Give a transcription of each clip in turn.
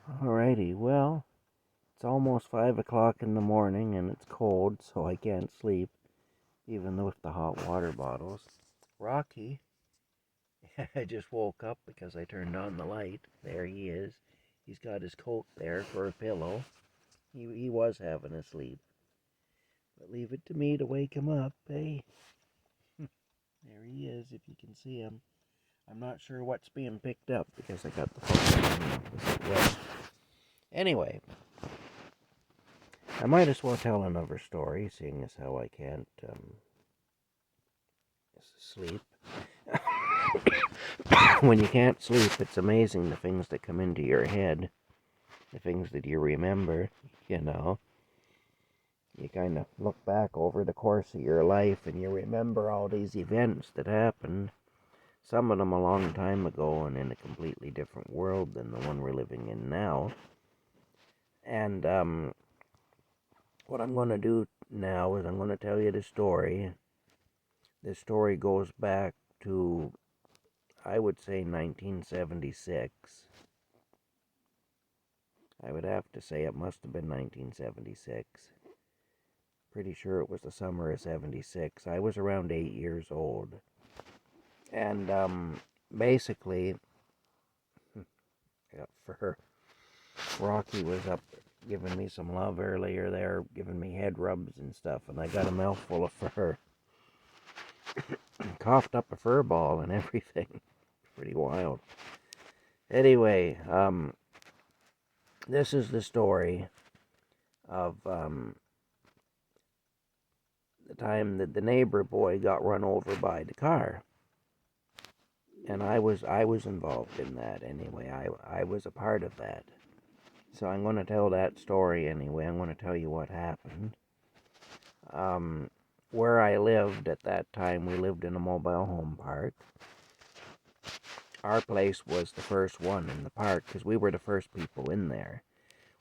Alrighty, well, it's almost 5 o'clock in the morning and it's cold, so I can't sleep, even with the hot water bottles. Rocky, I just woke up because I turned on the light. There he is. He's got his coat there for a pillow. He was having a sleep. But leave it to me to wake him up, eh? There he is, if you can see him. I'm not sure what's being picked up because I got the phone in the opposite way. Anyway, I might as well tell another story, seeing as how I can't sleep. When you can't sleep, it's amazing the things that come into your head, the things that you remember, you know. You kind of look back over the course of your life and you remember all these events that happened, some of them a long time ago and in a completely different world than the one we're living in now. And what I'm going to do now is I'm going to tell you the story. This story goes back to, I would say, 1976. I would have to say it must have been 1976. Pretty sure it was the summer of 76. I was around 8 years old. And basically, for Rocky was up giving me some love earlier there, giving me head rubs and stuff, and I got a mouthful of fur. Coughed up a fur ball and everything. Pretty wild. Anyway, this is the story of the time that the neighbor boy got run over by the car. And I was involved in that anyway. I was a part of that. So I'm going to tell that story anyway. I'm going to tell you what happened. Where I lived at that time, we lived in a mobile home park. Our place was the first one in the park because we were the first people in there.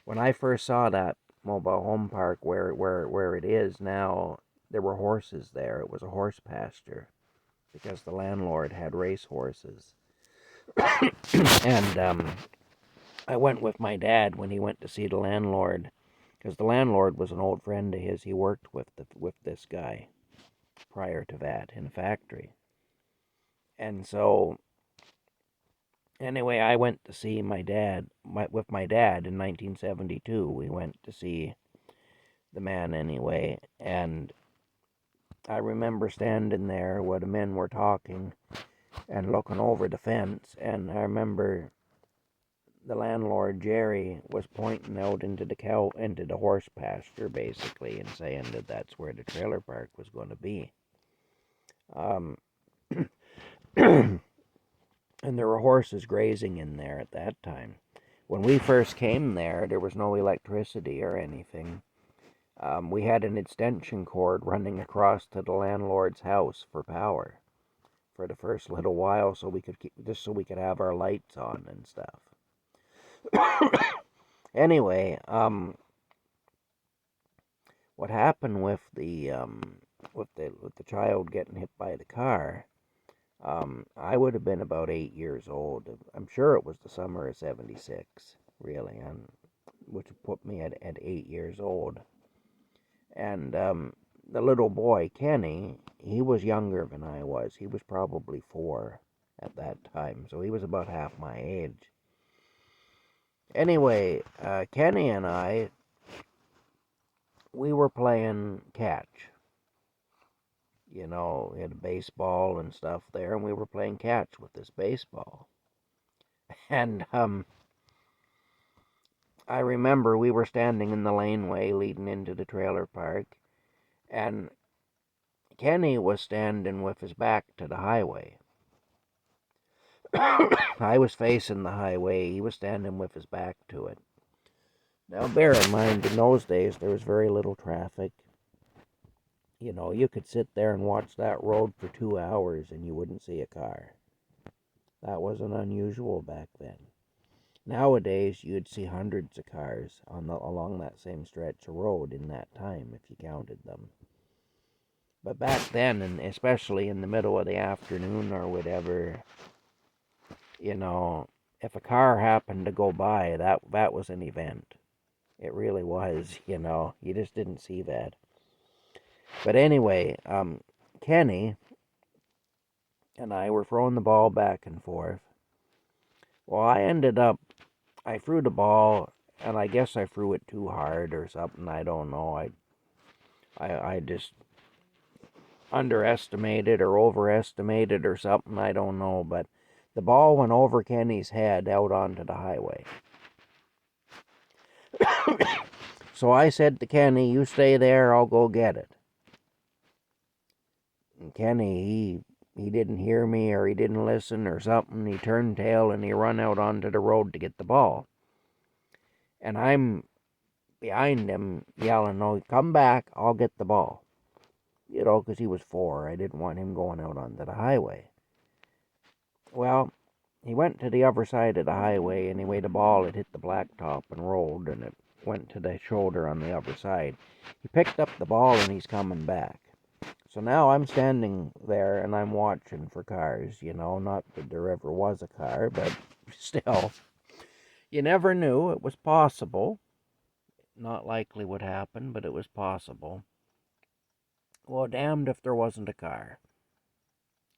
When I first saw that mobile home park where it is now, there were horses there. It was a horse pasture because the landlord had race horses. And I went with my dad when he went to see the landlord, because the landlord was an old friend of his. He worked with this guy prior to that in a factory. And so, anyway, I went to see my dad, with my dad in 1972. We went to see the man anyway, and I remember standing there where the men were talking and looking over the fence, and I remember the landlord, Jerry, was pointing out into the horse pasture, basically, and saying that that's where the trailer park was going to be. And there were horses grazing in there at that time. When we first came there was no electricity or anything. We had an extension cord running across to the landlord's house for power for the first little while, so we could so we could have our lights on and stuff. Anyway, what happened with the child getting hit by the car? I would have been about 8 years old. I'm sure it was the summer of '76, really, which put me at 8 years old. And the little boy, Kenny, he was younger than I was. He was probably 4 at that time, so he was about half my age. Anyway, Kenny and I, we were playing catch. You know, we had a baseball and stuff there, and we were playing catch with this baseball. And I remember we were standing in the laneway leading into the trailer park, and Kenny was standing with his back to the highway. I was facing the highway. He was standing with his back to it. Now, bear in mind, in those days, there was very little traffic. You know, you could sit there and watch that road for 2 hours and you wouldn't see a car. That wasn't unusual back then. Nowadays, you'd see hundreds of cars along that same stretch of road in that time, if you counted them. But back then, and especially in the middle of the afternoon or whatever, you know, if a car happened to go by, that was an event. It really was, You just didn't see that. But anyway, Kenny and I were throwing the ball back and forth. Well, I threw the ball, and I guess I threw it too hard or something. I don't know. I just underestimated or overestimated or something. I don't know. But the ball went over Kenny's head out onto the highway. So I said to Kenny, "You stay there, I'll go get it." And Kenny, he didn't hear me or he didn't listen or something. He turned tail and he run out onto the road to get the ball. And I'm behind him yelling, "No, come back, I'll get the ball." Because he was 4. I didn't want him going out onto the highway. Well, he went to the other side of the highway. Anyway, the ball had hit the blacktop and rolled, and it went to the shoulder on the other side. He picked up the ball and he's coming back. So now I'm standing there and I'm watching for cars, not that there ever was a car, but still, you never knew. It was possible. Not likely would happen, but it was possible. Well, damned if there wasn't a car.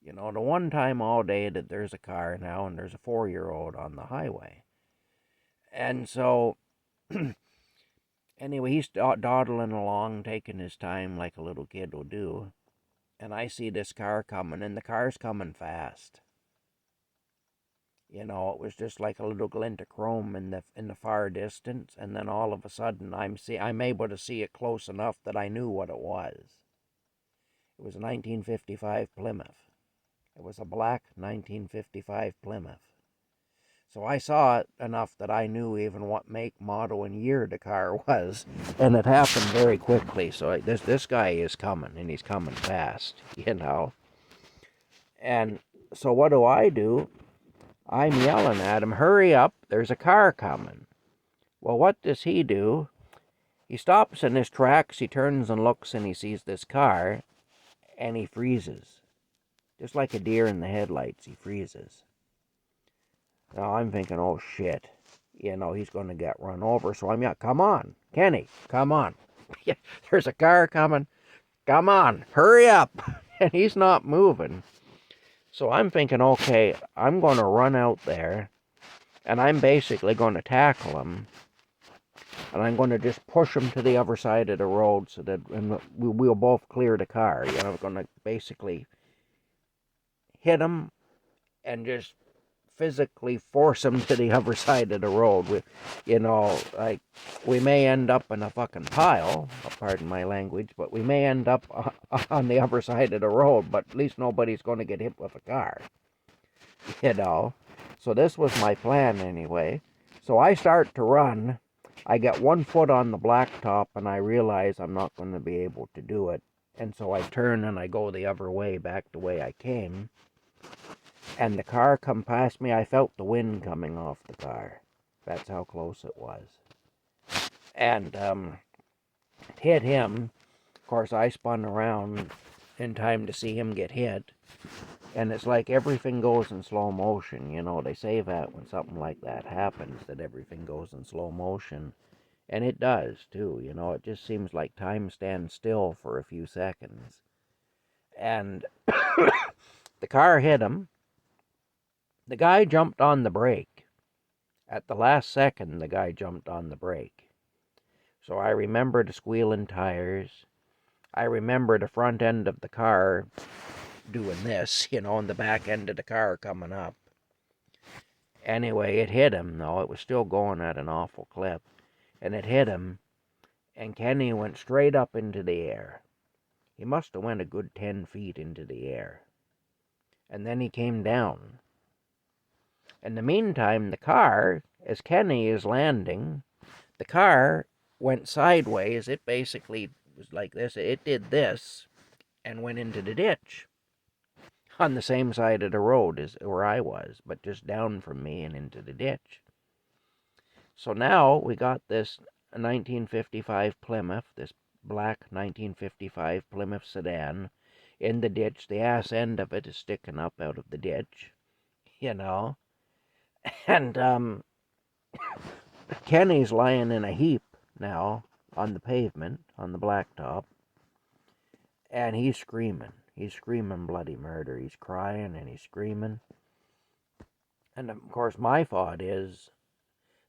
The one time all day that there's a car now and there's a 4-year-old on the highway. And so, anyway, he's dawdling along, taking his time like a little kid will do. And I see this car coming, and the car's coming fast. It was just like a little glint of chrome in the far distance, and then all of a sudden I'm able to see it close enough that I knew what it was. It was a 1955 Plymouth. It was a black 1955 Plymouth. So I saw it enough that I knew even what make, model, and year the car was, and it happened very quickly. So this guy is coming, and he's coming fast, And so what do? I'm yelling at him, "Hurry up, there's a car coming." Well, what does he do? He stops in his tracks, he turns and looks, and he sees this car, and he freezes. Just like a deer in the headlights, he freezes. Now I'm thinking, oh shit, he's going to get run over. So I'm yelling, "Come on, Kenny, come on. There's a car coming. Come on, hurry up." And he's not moving. So I'm thinking, okay, I'm going to run out there, and I'm basically going to tackle him, and I'm going to just push him to the other side of the road so that we'll both clear the car. I'm going to basically hit him and just physically force him to the other side of the road. We may end up in a fucking pile, pardon my language, but we may end up on the other side of the road, but at least nobody's going to get hit with a car. So this was my plan anyway. So I start to run. I get one foot on the blacktop and I realize I'm not going to be able to do it. And so I turn and I go the other way, back the way I came. And the car come past me. I felt the wind coming off the car. That's how close it was. And it hit him. Of course, I spun around in time to see him get hit. And it's like everything goes in slow motion. They say that when something like that happens, that everything goes in slow motion. And it does, too. It just seems like time stands still for a few seconds. And the car hit him. The guy jumped on the brake. At the last second, the guy jumped on the brake. So I remember the squealing tires. I remember the front end of the car doing this, and the back end of the car coming up. Anyway, it hit him, though. It was still going at an awful clip. And it hit him, and Kenny went straight up into the air. He must have went a good 10 feet into the air. And then he came down. In the meantime, the car, as Kenny is landing, the car went sideways. It basically was like this. It did this and went into the ditch on the same side of the road as where I was, but just down from me and into the ditch. So now we got this 1955 Plymouth, this black 1955 Plymouth sedan in the ditch. The ass end of it is sticking up out of the ditch, And Kenny's lying in a heap now on the pavement, on the blacktop, and he's screaming. He's screaming bloody murder. He's crying and he's screaming. And of course, my thought is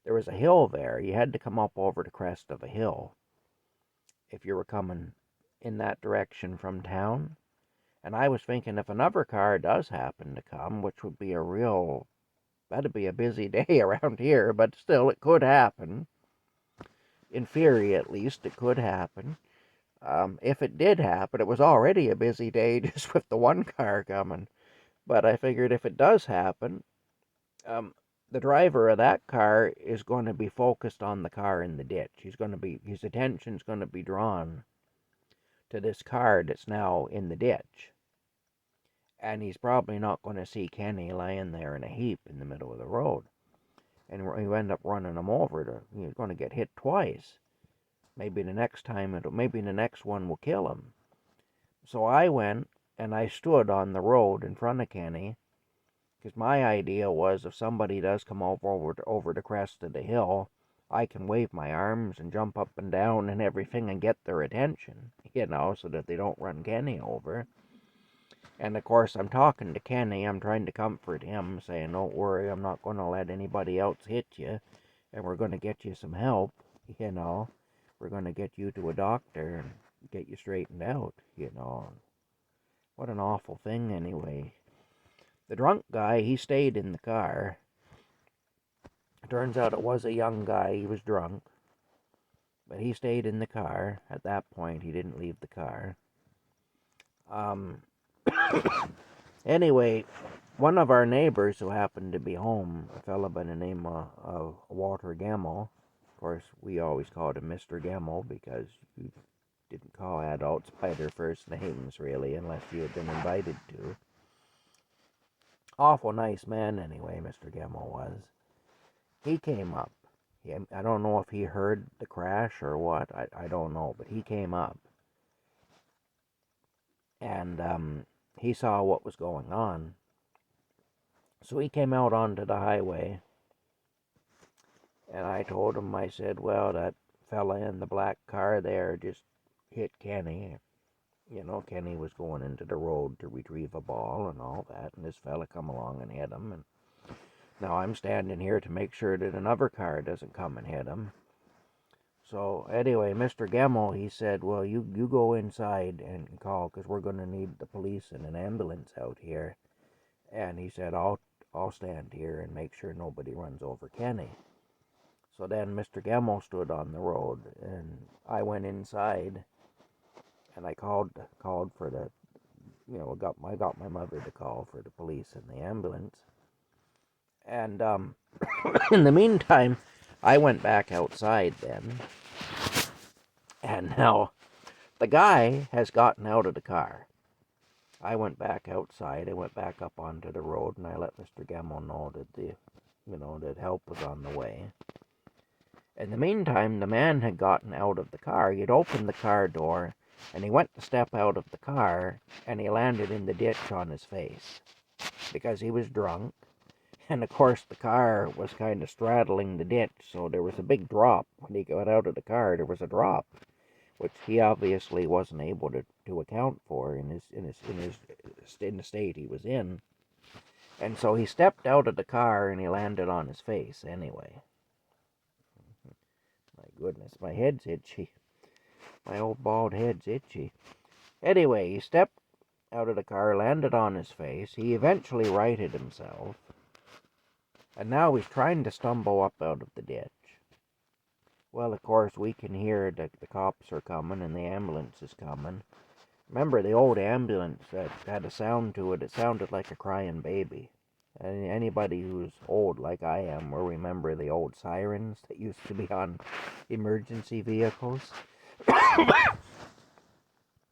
there was a hill there. You had to come up over the crest of a hill if you were coming in that direction from town. And I was thinking if another car does happen to come, which would be that'd be a busy day around here, but still, it could happen. In theory, at least, it could happen. If it did happen, it was already a busy day just with the one car coming. But I figured if it does happen, um, the driver of that car is going to be focused on the car in the ditch. His attention's going to be drawn to this car that's now in the ditch. And he's probably not going to see Kenny laying there in a heap in the middle of the road. And you end up running him over. You're going to get hit twice. Maybe the next one will kill him. So I went and I stood on the road in front of Kenny, because my idea was if somebody does come over the crest of the hill, I can wave my arms and jump up and down and everything and get their attention, so that they don't run Kenny over. And of course, I'm talking to Kenny. I'm trying to comfort him, saying, "Don't worry, I'm not going to let anybody else hit you, and we're going to get you some help. We're going to get you to a doctor and get you straightened out. What an awful thing, anyway." The drunk guy, he stayed in the car. Turns out it was a young guy. He was drunk, but he stayed in the car. At that point, he didn't leave the car. Anyway, one of our neighbors who happened to be home, a fellow by the name of Walter Gemmell. Of course, we always called him Mr. Gemmell because you didn't call adults by their first names, really, unless you had been invited to. Awful nice man, anyway, Mr. Gemmell was. He came up. I don't know if he heard the crash or what. I don't know, but he came up. And he saw what was going on. So he came out onto the highway, and I told him, I said, well, that fella in the black car there just hit Kenny. Kenny was going into the road to retrieve a ball and all that, and this fella come along and hit him. And now I'm standing here to make sure that another car doesn't come and hit him. So anyway, Mr. Gemmell, he said, well, you go inside and call, because we're going to need the police and an ambulance out here. And he said, I'll stand here and make sure nobody runs over Kenny. So then Mr. Gemmell stood on the road, and I went inside, and I called for the, I got my mother to call for the police and the ambulance. And in the meantime, I went back outside then, and now the guy has gotten out of the car. I went back outside. I went back up onto the road, and I let Mr. Gemmell know that help was on the way. In the meantime, the man had gotten out of the car. He had opened the car door, and he went to step out of the car, and he landed in the ditch on his face because he was drunk. And of course, the car was kind of straddling the ditch, so there was a big drop. When he got out of the car, there was a drop, which he obviously wasn't able to account for in the state he was in. And so he stepped out of the car and he landed on his face anyway. My goodness, my head's itchy. My old bald head's itchy. Anyway, he stepped out of the car, landed on his face. He eventually righted himself. And now he's trying to stumble up out of the ditch. Well, of course, we can hear that the cops are coming and the ambulance is coming. Remember, the old ambulance that had a sound to it. It sounded like a crying baby. And anybody who's old like I am will remember the old sirens that used to be on emergency vehicles.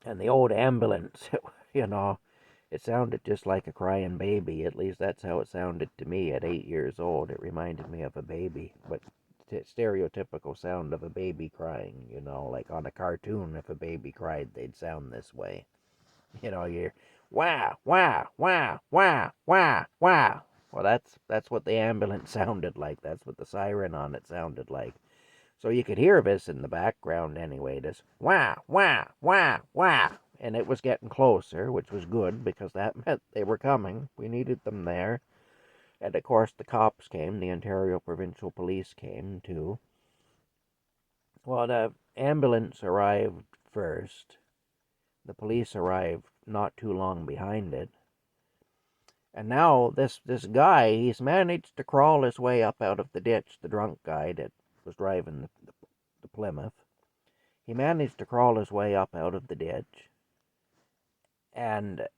And the old ambulance, it sounded just like a crying baby. At least that's how it sounded to me at 8 years old. It reminded me of a baby, but stereotypical sound of a baby crying, like on a cartoon. If a baby cried, they'd sound this way. You hear, wah, wah, wah, wah, wah, wah. Well, that's what the ambulance sounded like. That's what the siren on it sounded like. So you could hear this in the background anyway, this wah, wah, wah, wah. And it was getting closer, which was good because that meant they were coming. We needed them there. And of course, the cops came, the Ontario Provincial Police came too. Well, the ambulance arrived first. The police arrived not too long behind it. And now this guy, he's managed to crawl his way up out of the ditch, the drunk guy that was driving the Plymouth. He managed to crawl his way up out of the ditch, and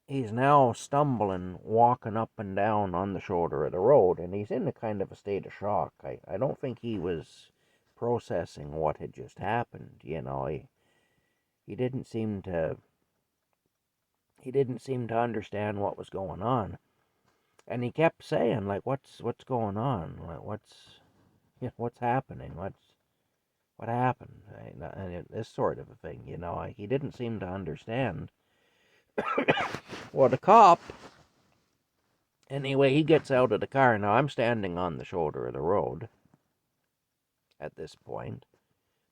he's now stumbling, walking up and down on the shoulder of the road, and he's in a kind of a state of shock. I don't think he was processing what had just happened. He didn't seem to understand what was going on, and he kept saying like, "What's going on? Like, what's happening? What happened?" And this sort of a thing. He didn't seem to understand. Well, the cop, anyway, he gets out of the car. Now, I'm standing on the shoulder of the road at this point.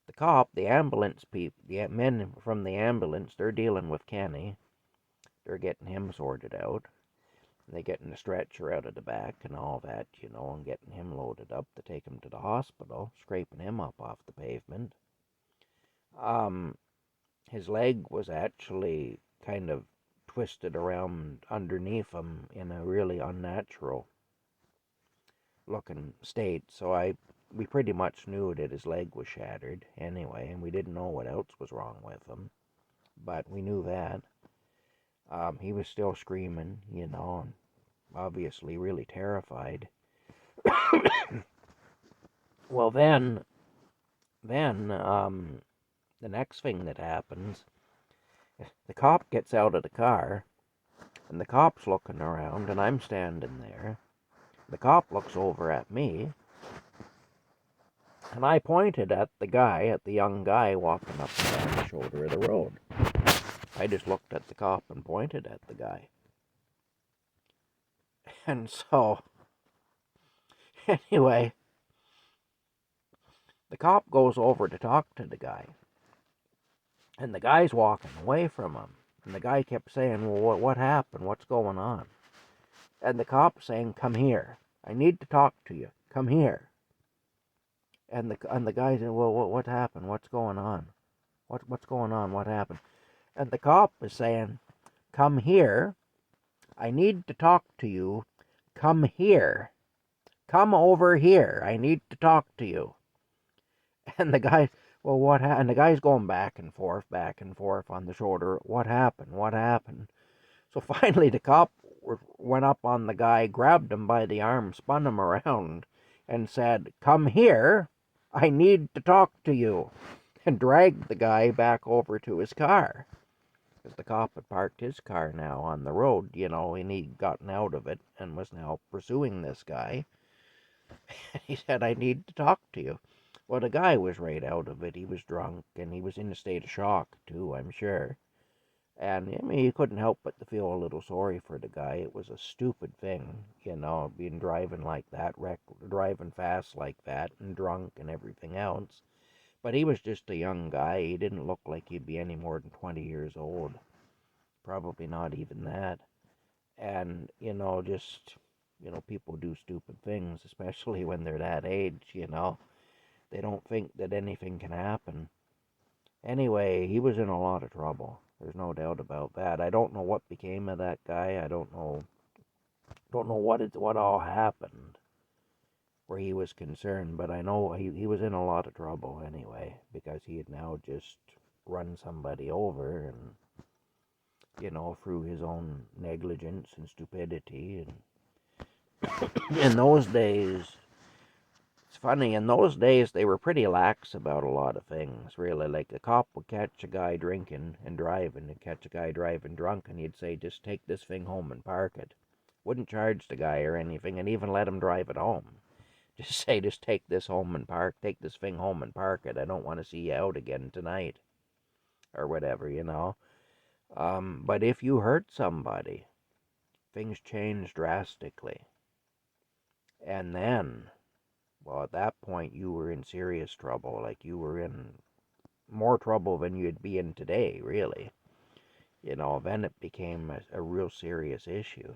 The cop, the ambulance people, the men from the ambulance, they're dealing with Kenny. They're getting him sorted out. They're getting the stretcher out of the back and all that, and getting him loaded up to take him to the hospital, scraping him up off the pavement. His leg was actually kind of twisted around underneath him in a really unnatural looking state. So we pretty much knew that his leg was shattered anyway, and we didn't know what else was wrong with him, but we knew that. He was still screaming, and obviously really terrified. Well, then, the next thing that happens, the cop gets out of the car, and the cop's looking around, and I'm standing there. The cop looks over at me, and I pointed at the young guy walking up and down the shoulder of the road. I just looked at the cop and pointed at the guy. And so, anyway, the cop goes over to talk to the guy, and the guy's walking away from him. And the guy kept saying, "Well, what happened? What's going on?" And the cop's saying, "Come here. I need to talk to you. Come here." And the guy said, "Well, what happened? What's going on? What's going on? What happened?" And the cop is saying, "Come here. I need to talk to you. Come here. Come over here. I need to talk to you." And the guy, "Well, what happened?" And the guy's going back and forth on the shoulder. "What happened? What happened?" So finally the cop went up on the guy, grabbed him by the arm, spun him around, and said, "Come here. I need to talk to you," and dragged the guy back over to his car. Because the cop had parked his car now on the road, and he'd gotten out of it and was now pursuing this guy. And he said, "I need to talk to you." Well, the guy was right out of it. He was drunk, and he was in a state of shock, too, I'm sure. And, I mean, you couldn't help but to feel a little sorry for the guy. It was a stupid thing, being driving like that, driving fast like that, and drunk and everything else. But he was just a young guy. He didn't look like he'd be any more than 20 years old. Probably not even that. And, people do stupid things, especially when they're that age, They don't think that anything can happen. Anyway, he was in a lot of trouble. There's no doubt about that. I don't know what became of that guy. I don't know what all happened where he was concerned, but I know he was in a lot of trouble anyway, because he had now just run somebody over, and through his own negligence and stupidity. And in those days, it's funny, in those days they were pretty lax about a lot of things, really. Like, a cop would catch a guy drinking and driving, and catch a guy driving drunk, and he'd say, "Just take this thing home and park it." Wouldn't charge the guy or anything, and even let him drive it home. Just say, "Just take this take this thing home and park it. I don't want to see you out again tonight," or whatever, But if you hurt somebody, things change drastically. And then, well, at that point, you were in serious trouble. Like, you were in more trouble than you'd be in today, really. Then it became a real serious issue.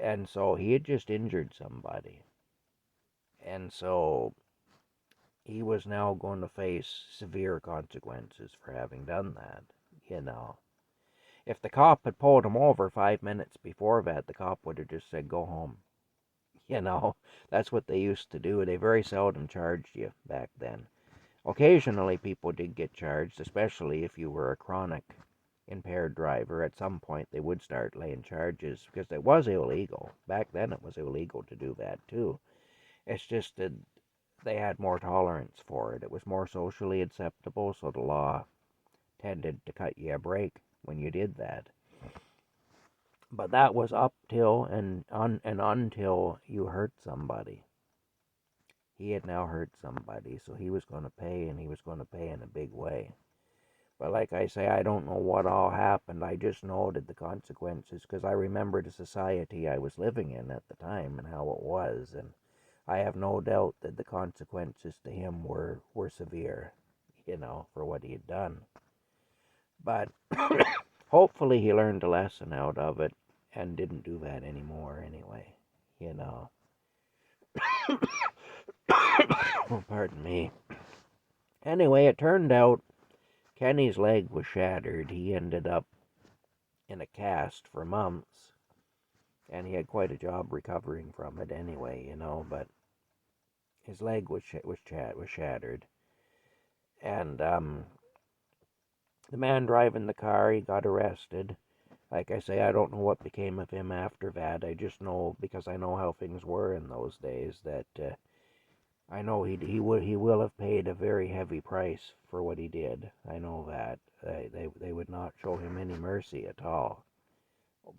And so he had just injured somebody. And so he was now going to face severe consequences for having done that, you know. If the cop had pulled him over 5 minutes before that, the cop would have just said, go home. You know, that's what they used to do. They very seldom charged you back then. Occasionally, people did get charged, especially if you were a chronic impaired driver. At some point, they would start laying charges because it was illegal. Back then, it was illegal to do that, too. It's just that they had more tolerance for it. It was more socially acceptable, so the law tended to cut you a break when you did that. But that was up till and until you hurt somebody. He had now hurt somebody, so he was going to pay, and he was going to pay in a big way. But like I say, I don't know what all happened. I just noted the consequences because I remember the society I was living in at the time and how it was, and I have no doubt that the consequences to him were severe, for what he had done. But hopefully he learned a lesson out of it and didn't do that anymore anyway, you know. Oh, pardon me. Anyway, it turned out Kenny's leg was shattered. He ended up in a cast for months, and he had quite a job recovering from it anyway, but his leg was shattered. And the man driving the car, he got arrested. Like I say, I don't know what became of him after that. I just know, because I know how things were in those days, that I know he will have paid a very heavy price for what he did. I know that they would not show him any mercy at all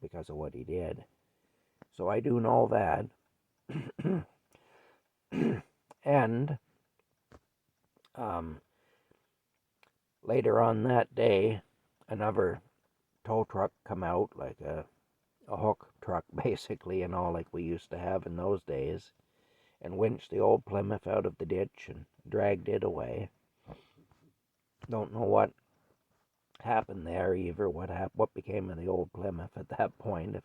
because of what he did. So I do know that. And um, later on that day, another tow truck come out, like a hook truck basically, like we used to have in those days, and winched the old Plymouth out of the ditch and dragged it away. Don't know what happened there either. What became of the old Plymouth at that point?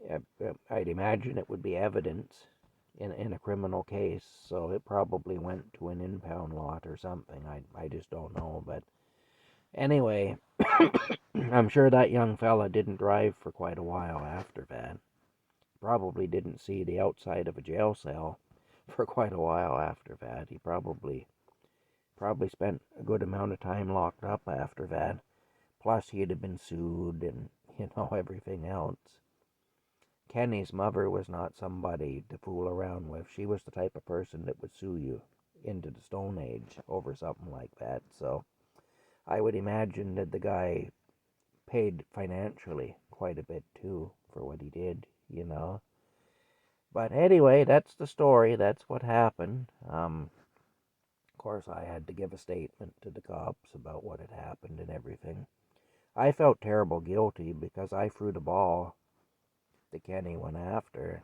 If I'd imagine it would be evidence in a criminal case, so it probably went to an impound lot or something. I just don't know. But anyway, I'm sure that young fella didn't drive for quite a while after that. Probably didn't see the outside of a jail cell for quite a while after that. He probably spent a good amount of time locked up after that. Plus, he'd have been sued and, everything else. Kenny's mother was not somebody to fool around with. She was the type of person that would sue you into the Stone Age over something like that. So I would imagine that the guy paid financially quite a bit too for what he did, But anyway, that's the story. That's what happened. Of course, I had to give a statement to the cops about what had happened and everything. I felt terrible guilty because I threw the ball that Kenny went after,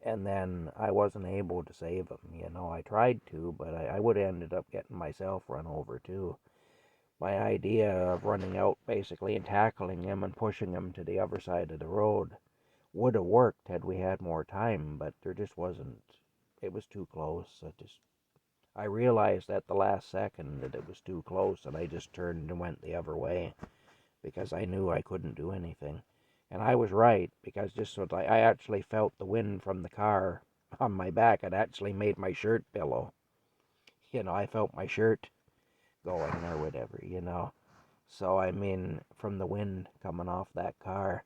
and then I wasn't able to save him. I tried to, but I would have ended up getting myself run over too. My idea of running out basically and tackling him and pushing him to the other side of the road would have worked had we had more time, but there just wasn't. It was too close. I realized at the last second that it was too close, and I just turned and went the other way because I knew I couldn't do anything. And I was right, because just so I actually felt the wind from the car on my back. It actually made my shirt billow. I felt my shirt going or whatever. So, I mean, from the wind coming off that car.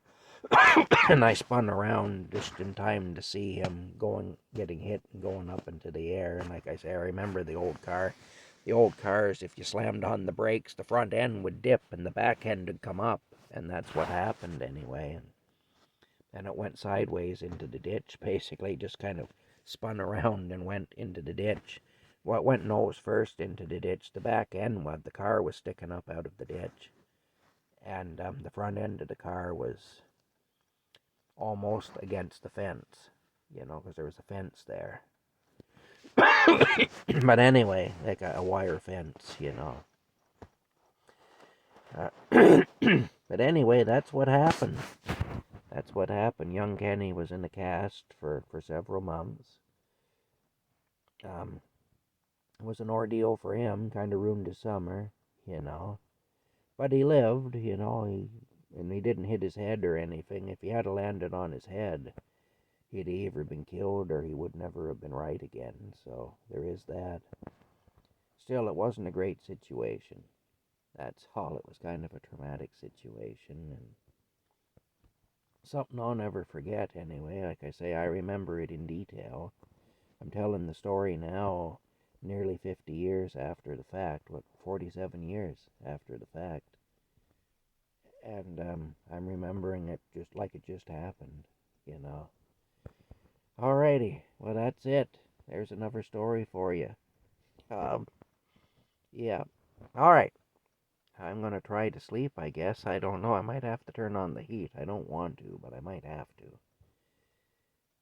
And I spun around just in time to see him getting hit and going up into the air. And like I say, I remember the old car. The old cars, if you slammed on the brakes, the front end would dip and the back end would come up. And that's what happened anyway. And it went sideways into the ditch, basically. Just kind of spun around and went into the ditch. Well, it went nose first into the ditch. The back end, the car was sticking up out of the ditch. And the front end of the car was almost against the fence. because there was a fence there. But anyway, like a wire fence. But anyway, that's what happened. That's what happened. Young Kenny was in the cast for several months. It was an ordeal for him, kind of ruined his summer. But he lived. And he didn't hit his head or anything. If he had landed on his head, he'd either been killed or he would never have been right again. So there is that. Still, it wasn't a great situation. That's all. It was kind of a traumatic situation and something I'll never forget anyway. Like I say, I remember it in detail. I'm telling the story now nearly 50 years after the fact. 47 years after the fact. And I'm remembering it just like it just happened. Alrighty, well, that's it. There's another story for you. Um, yeah. Alright. I'm gonna try to sleep, I guess. I don't know. I might have to turn on the heat. I don't want to, but I might have to.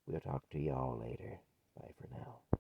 We'll talk to y'all later. Bye for now.